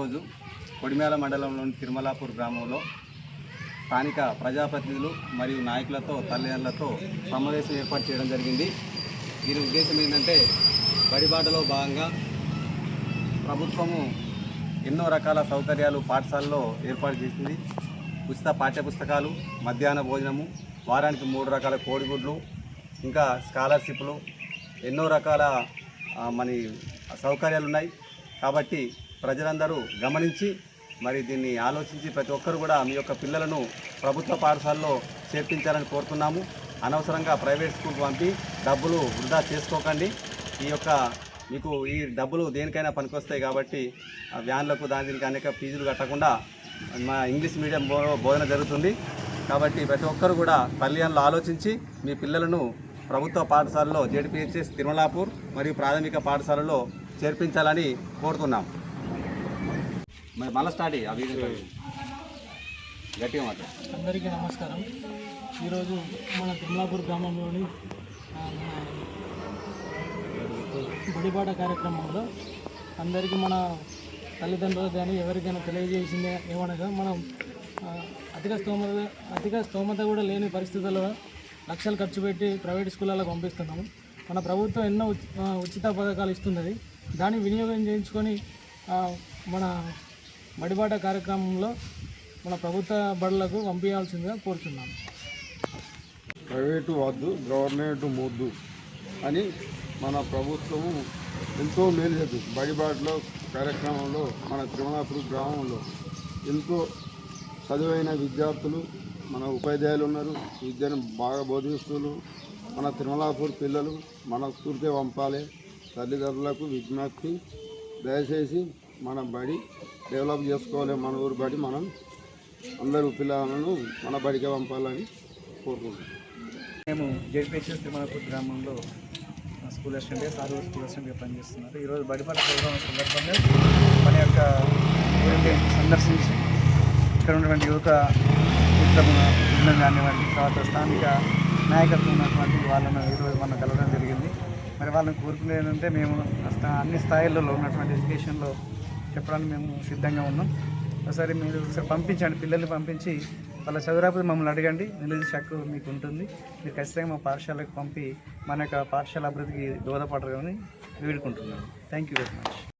ఈరోజు కొడిమేల మండలంలోని తిరుమలాపూర్ గ్రామంలో స్థానిక ప్రజాప్రతినిధులు మరియు నాయకులతో తల్లిదండ్రులతో సమావేశం ఏర్పాటు చేయడం జరిగింది. దీని ఉద్దేశం ఏంటంటే బడిబాటలో భాగంగా ప్రభుత్వము ఎన్నో రకాల సౌకర్యాలు పాఠశాలలో ఏర్పాటు చేసింది. ఉచిత పాఠ్యపుస్తకాలు, మధ్యాహ్న భోజనము, వారానికి 3 రకాల కోడిగుడ్లు, ఇంకా స్కాలర్షిప్లు, ఎన్నో రకాల సౌకర్యాలు ఉన్నాయి. కాబట్టి ప్రజలందరూ గమనించి దీన్ని ఆలోచించి ప్రతి ఒక్కరు కూడా మీ యొక్క పిల్లలను ప్రభుత్వ పాఠశాలలో చేర్పించాలని కోరుతున్నాము. అనవసరంగా ప్రైవేట్ స్కూల్కి పంపి డబ్బులు వృధా చేసుకోకండి. మీకు ఈ డబ్బులు దేనికైనా పనికొస్తాయి కాబట్టి వ్యాన్లకు దీనికి అనేక ఫీజులు కట్టకుండా మా ఇంగ్లీష్ మీడియం బోధన జరుగుతుంది. కాబట్టి ప్రతి ఒక్కరు కూడా తల్లిదండ్రులు ఆలోచించి మీ పిల్లలను ప్రభుత్వ పాఠశాలలో జెడ్పీహెచ్ఎస్ తిరుమలాపూర్ మరియు ప్రాథమిక పాఠశాలలో చేర్పించాలని కోరుతున్నాం. మళ్ళీ స్టార్ట్ గట్టిగా మాట. అందరికీ నమస్కారం. ఈరోజు మన తిరుమలాపూర్ గ్రామంలోని బడిబాట కార్యక్రమంలో అందరికీ మన తల్లిదండ్రులకు కానీ ఎవరికైనా తెలియజేసింది ఏమనగా, మనం అధిక స్తోమత కూడా లేని పరిస్థితుల్లో లక్షలు ఖర్చు పెట్టి ప్రైవేట్ స్కూళ్ళలో పంపిస్తున్నాము. మన ప్రభుత్వం ఎన్నో ఉచిత పథకాలు ఇస్తున్నది. దాన్ని వినియోగం చేయించుకొని మన బడిబాట కార్యక్రమంలో మన ప్రభుత్వ బడులకు పంపించాల్సిందిగా కోరుతున్నాము. ప్రైవేటు వద్దు, గవర్నమెంట్ ముద్దు అని మన ప్రభుత్వము ఎంతో మేలు చేస్తుంది. బడిబాటలో కార్యక్రమంలో మన తిరుమలాపూర్ గ్రామంలో ఎంతో చదువైన విద్యార్థులు, మన ఉపాధ్యాయులు ఉన్నారు. విద్యను బాగా బోధిస్తున్నారు. మన తిరుమలాపూర్ పిల్లలు మన స్కూల్కే పంపాలి. తల్లిదండ్రులకు విజ్ఞప్తి, దయచేసి మన బడి డెవలప్ చేసుకోవాలి. మన ఊరు బడి మనం అందరూ పిల్లలను మన బడికే పంపాలని కోరుకుంటున్నాం. మేము జెడ్పీహెచ్ఎస్ తిరుమలాపూర్ గ్రామంలో స్కూల్ అసిస్టెంట్గా స్కూల్ అసిస్టెంట్గా పనిచేస్తున్నారు. ఈరోజు బడిబాట ప్రోగ్రాం సందర్భంగా మన యొక్క ఊరిని సందర్శించి ఇక్కడ ఉన్నటువంటి యువత బృందం కానివ్వండి, తర్వాత స్థానిక నాయకత్వం ఉన్నటువంటి వాళ్ళను ఈరోజు మనం కలవడం జరిగింది. వాళ్ళని కోరుకునేది ఏంటంటే, మేము అన్ని స్థాయిల్లో ఉన్నటువంటి ఎడ్యుకేషన్లో చెప్పడానికి మేము సిద్ధంగా ఉన్నాం. ఒకసారి మీరు పంపించండి, పిల్లల్ని పంపించి వాళ్ళ చదువురాకపోతే మమ్మల్ని అడగండి. నిలదీసే హక్కు మీకు ఉంటుంది. మీరు ఖచ్చితంగా మా పాఠశాలకు పంపి మన యొక్క పాఠశాల అభివృద్ధికి దోహదపడరని వేడుకుంటున్నాను. Thank you very much.